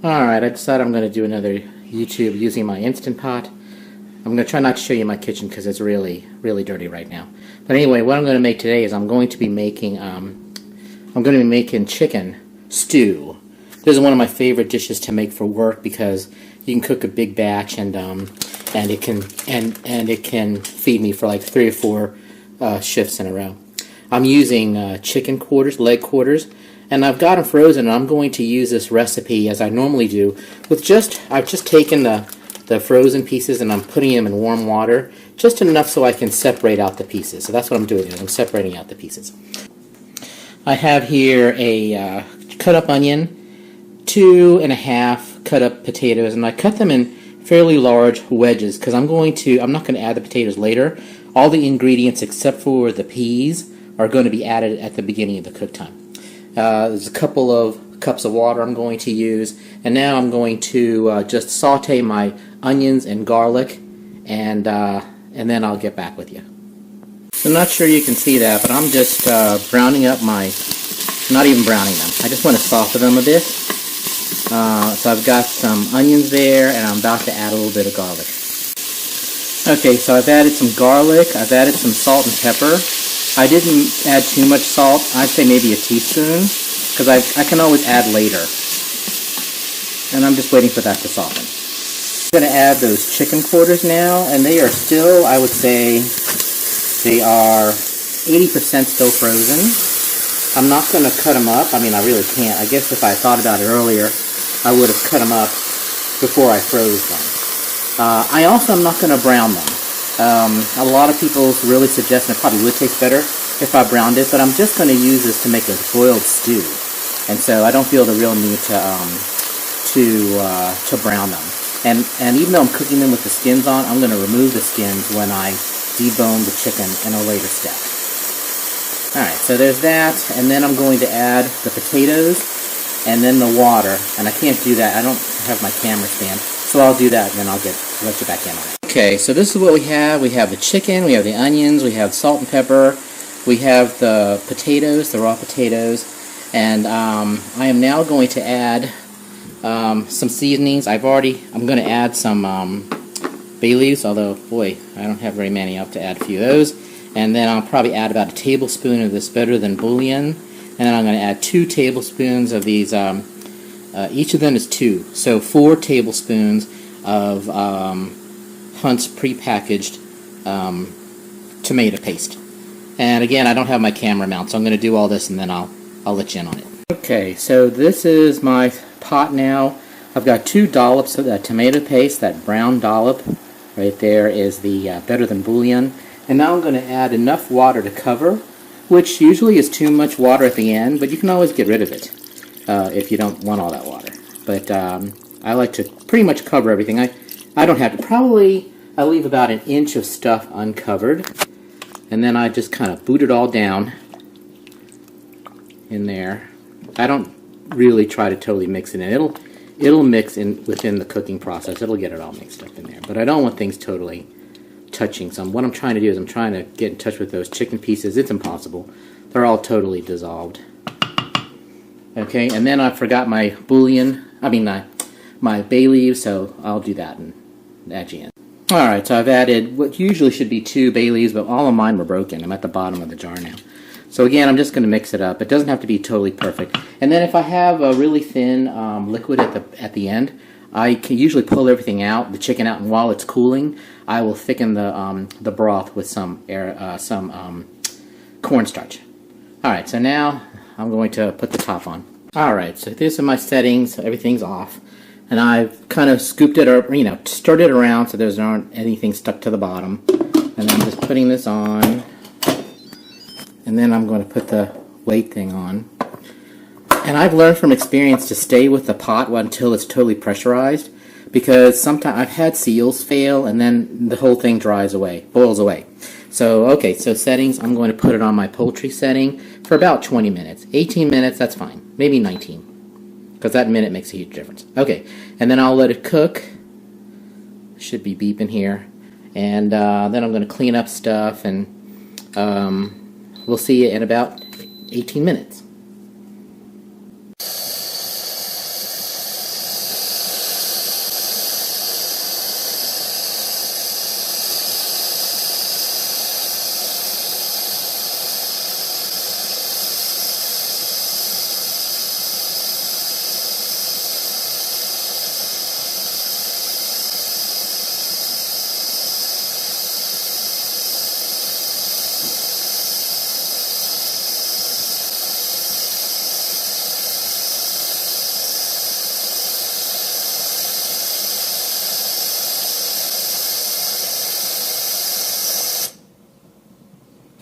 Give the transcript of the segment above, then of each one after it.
Alright, I decided I'm going to do another YouTube using my Instant Pot. I'm going to try not to show you my kitchen because it's really dirty right now. But anyway, what I'm going to make today is I'm going to be making chicken stew. This is one of my favorite dishes to make for work because you can cook a big batch and it can feed me for like 3 or 4 shifts in a row. I'm using chicken quarters, leg quarters, and I've got them frozen, and I'm going to use this recipe as I normally do with I've just taken the frozen pieces and I'm putting them in warm water, just enough so I can separate out the pieces. So that's what I'm doing, is I'm separating out the pieces. I have here a cut up onion, 2½ cut up potatoes, and I cut them in fairly large wedges because I'm not going to add the potatoes later. All the ingredients except for the peas are going to be added at the beginning of the cook time. There's a couple of cups of water I'm going to use, and now I'm going to just saute my onions and garlic, and then I'll get back with you. So I'm not sure you can see that, but I'm just browning up not even browning them. I just want to soften them a bit. So I've got some onions there, and I'm about to add a little bit of garlic. Okay, so I've added some garlic, I've added some salt and pepper. I didn't add too much salt. I'd say maybe a teaspoon, because I can always add later. And I'm just waiting for that to soften. I'm going to add those chicken quarters now, and they are still, I would say, they are 80% still frozen. I'm not going to cut them up. I mean, I really can't. I guess if I thought about it earlier, I would have cut them up before I froze them. I also am not going to brown them. A lot of people really suggest, and it probably would taste better if I browned it, but I'm just going to use this to make a boiled stew, and so I don't feel the real need to brown them. And even though I'm cooking them with the skins on, I'm going to remove the skins when I debone the chicken in a later step. Alright, so there's that, and then I'm going to add the potatoes and then the water, and I can't do that. I don't have my camera stand, so I'll do that and then I'll let you back in on it. Okay, so this is what we have. We have the chicken, we have the onions, we have salt and pepper, we have the potatoes, the raw potatoes, and I am now going to add some seasonings. I'm going to add some bay leaves, although, boy, I don't have very many. I'll have to add a few of those. And then I'll probably add about a tablespoon of this Better Than Bouillon, and then I'm going to add 2 tablespoons of these, each of them is 2, so 4 tablespoons of Hunt's prepackaged tomato paste. And again, I don't have my camera mount, so I'm going to do all this and then I'll let you in on it. Okay, so this is my pot now. I've got 2 dollops of that tomato paste. That brown dollop right there is the Better Than Bouillon. And now I'm going to add enough water to cover, which usually is too much water at the end, but you can always get rid of it if you don't want all that water. But I like to pretty much cover everything. I don't have to. I leave about 1 inch of stuff uncovered, and then I just kind of boot it all down in there. I don't really try to totally mix it in. It'll mix in within the cooking process. It'll get it all mixed up in there. But I don't want things totally touching. So what I'm trying to do is I'm trying to get in touch with those chicken pieces. It's impossible. They're all totally dissolved. Okay, and then I forgot my my bay leaves, so I'll do that and add you in. Alright, so I've added what usually should be 2 bay leaves, but all of mine were broken. I'm at the bottom of the jar now. So again, I'm just going to mix it up. It doesn't have to be totally perfect. And then if I have a really thin liquid at the end, I can usually pull everything out, the chicken out, and while it's cooling, I will thicken the broth with some cornstarch. Alright, so now I'm going to put the top on. Alright, so these are my settings. Everything's off. And I've kind of scooped it, or stirred it around so there's not anything stuck to the bottom. And I'm just putting this on. And then I'm going to put the weight thing on. And I've learned from experience to stay with the pot until it's totally pressurized, because sometimes I've had seals fail and then the whole thing boils away. So, okay, so settings, I'm going to put it on my poultry setting for about 20 minutes. 18 minutes, that's fine. Maybe 19, because that minute makes a huge difference. Okay, and then I'll let it cook. Should be beeping here. And then I'm going to clean up stuff, and we'll see you in about 18 minutes.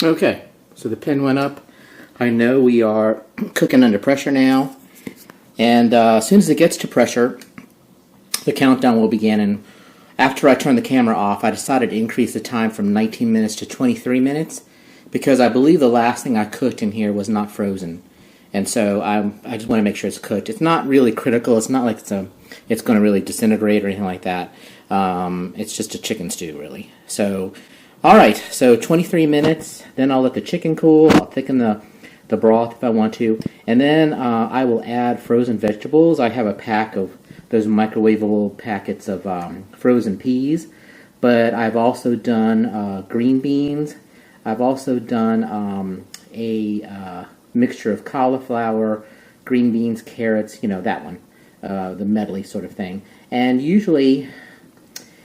Okay, so the pin went up. I know we are cooking under pressure now. And as soon as it gets to pressure, the countdown will begin. And after I turned the camera off, I decided to increase the time from 19 minutes to 23 minutes because I believe the last thing I cooked in here was not frozen. And so I just want to make sure it's cooked. It's not really critical. It's not like it's going to really disintegrate or anything like that. It's just a chicken stew, really. So, all right. So 23 minutes. Then I'll let the chicken cool. I'll thicken the broth if I want to. And then I will add frozen vegetables. I have a pack of those microwavable packets of frozen peas. But I've also done green beans. I've also done a mixture of cauliflower, green beans, carrots, you know, that one, the medley sort of thing. And usually,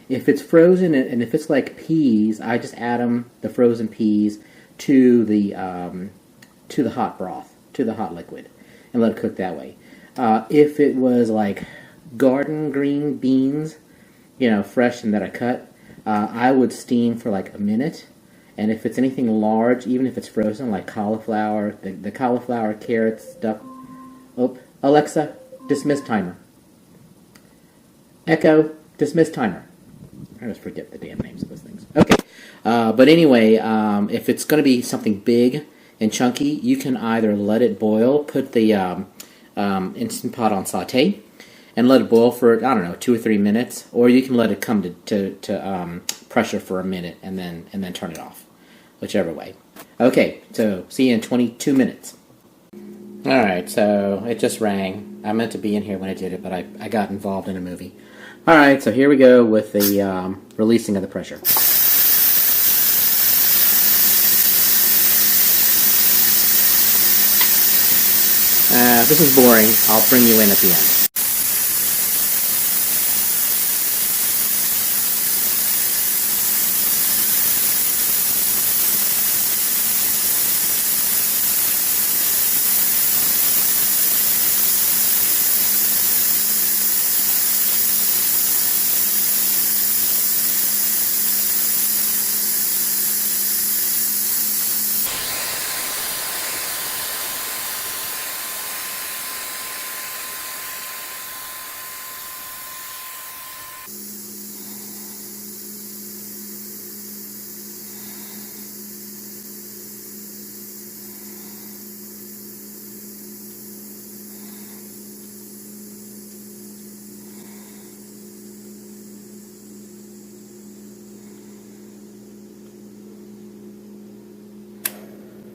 if it's frozen and if it's like peas, I just add the frozen peas to the hot broth, to the hot liquid, and let it cook that way. If it was like garden green beans, you know, fresh and that I cut, I would steam for like a minute. And if it's anything large, even if it's frozen, like cauliflower, the cauliflower, carrots, stuff. Oh, Alexa, dismiss timer. Echo, dismiss timer. I always forget the damn names of those things. Okay. But anyway, if it's going to be something big and chunky, you can either let it boil, put the Instant Pot on saute, and let it boil for, I don't know, 2 or 3 minutes, or you can let it come to pressure for a minute and then turn it off, whichever way. Okay, so see you in 22 minutes. All right, so it just rang. I meant to be in here when I did it, but I got involved in a movie. All right, so here we go with the releasing of the pressure. This is boring. I'll bring you in at the end.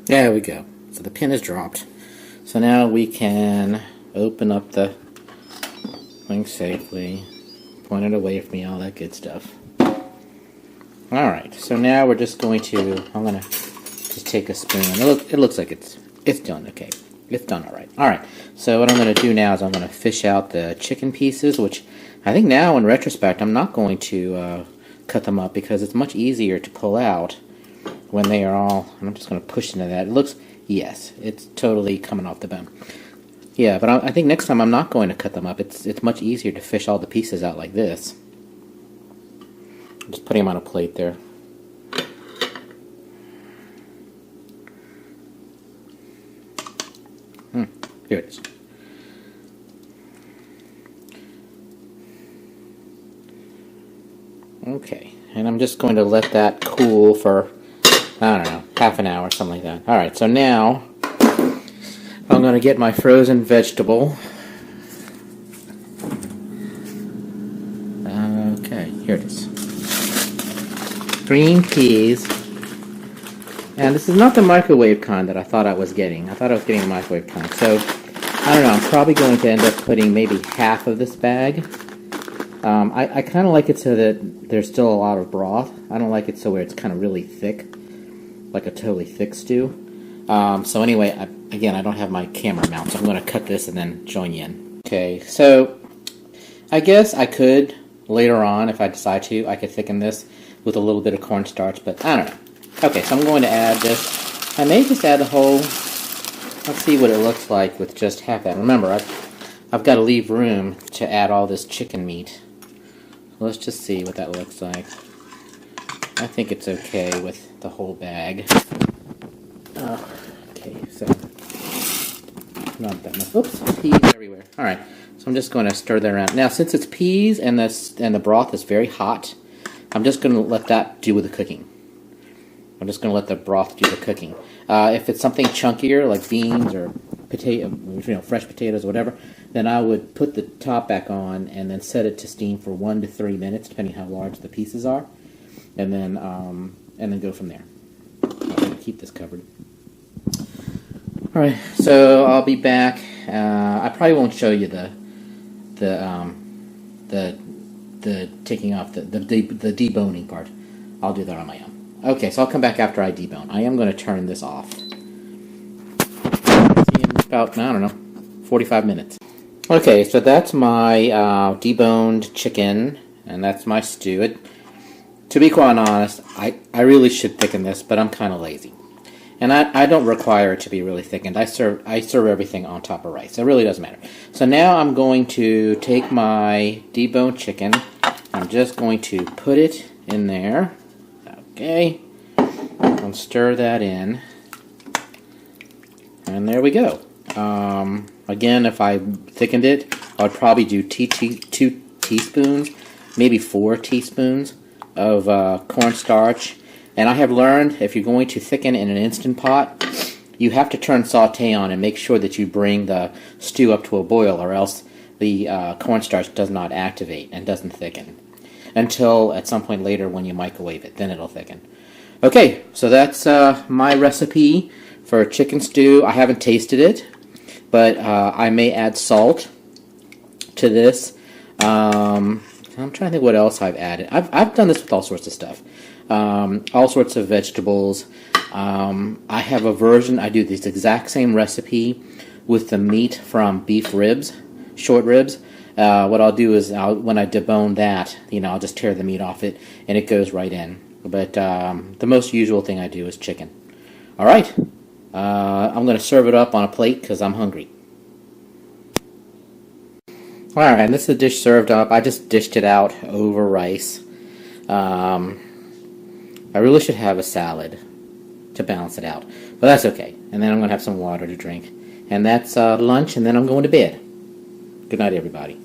There we go. So the pin is dropped. So now we can open up the thing safely, point it away from me, all that good stuff. Alright, so now we're just going to, I'm going to just take a spoon. It looks like it's done okay. It's done alright. Alright, so what I'm going to do now is I'm going to fish out the chicken pieces, which I think now in retrospect I'm not going to cut them up because it's much easier to pull out when they are all, and I'm just going to push into that. It looks, yes, it's totally coming off the bone. Yeah, but I think next time I'm not going to cut them up. It's much easier to fish all the pieces out like this. I'm just putting them on a plate there. Here it is. Okay, and I'm just going to let that cool for, I don't know, half an hour, something like that. Alright, so now I'm going to get my frozen vegetable. Okay, here it is. Green peas. And this is not the microwave kind that I thought I was getting. I thought I was getting a microwave kind. So, I don't know, I'm probably going to end up putting maybe half of this bag. I kind of like it so that there's still a lot of broth. I don't like it so where it's kind of really thick, like a totally thick stew. So anyway, again, I don't have my camera mount, so I'm going to cut this and then join you in. Okay, so I guess I could, later on, if I decide to, I could thicken this with a little bit of cornstarch, but I don't know. Okay, so I'm going to add this. I may just add the whole, let's see what it looks like with just half that. Remember, I've got to leave room to add all this chicken meat. Let's just see what that looks like. I think it's okay with the whole bag. Okay, so not that much. Oops, peas everywhere. All right, so I'm just going to stir that around. Now, since it's peas and the broth is very hot, I'm just going to let that do with the cooking. I'm just going to let the broth do the cooking. If it's something chunkier like beans or fresh potatoes or whatever, then I would put the top back on and then set it to steam for 1 to 3 minutes, depending how large the pieces are, and then go from there. I'll keep this covered. All right, so I'll be back. I probably won't show you the taking off the deboning part. I'll do that on my own. Okay, so I'll come back after I debone. I am going to turn this off. See you in about, I don't know, 45 minutes. Okay, so that's my deboned chicken, and that's my stew. To be quite honest, I really should thicken this, but I'm kind of lazy. And I don't require it to be really thickened. I serve everything on top of rice. It really doesn't matter. So now I'm going to take my deboned chicken. I'm just going to put it in there. Okay. I'll stir that in. And there we go. Again, if I thickened it, I would probably do 2 teaspoons, maybe 4 teaspoons of cornstarch. And I have learned if you're going to thicken in an Instant Pot, you have to turn saute on and make sure that you bring the stew up to a boil, or else the cornstarch does not activate and doesn't thicken until at some point later when you microwave it. Then it'll thicken. Okay, so that's my recipe for chicken stew. I haven't tasted it, but I may add salt to this. I'm trying to think what else I've added. I've done this with all sorts of stuff. All sorts of vegetables. I have a version, I do this exact same recipe with the meat from beef ribs, short ribs. What I'll do is, when I debone that, I'll just tear the meat off it, and it goes right in. But the most usual thing I do is chicken. Alright, I'm going to serve it up on a plate because I'm hungry. Alright, and this is the dish served up. I just dished it out over rice. I really should have a salad to balance it out, but that's okay. And then I'm going to have some water to drink. And that's lunch, and then I'm going to bed. Good night, everybody.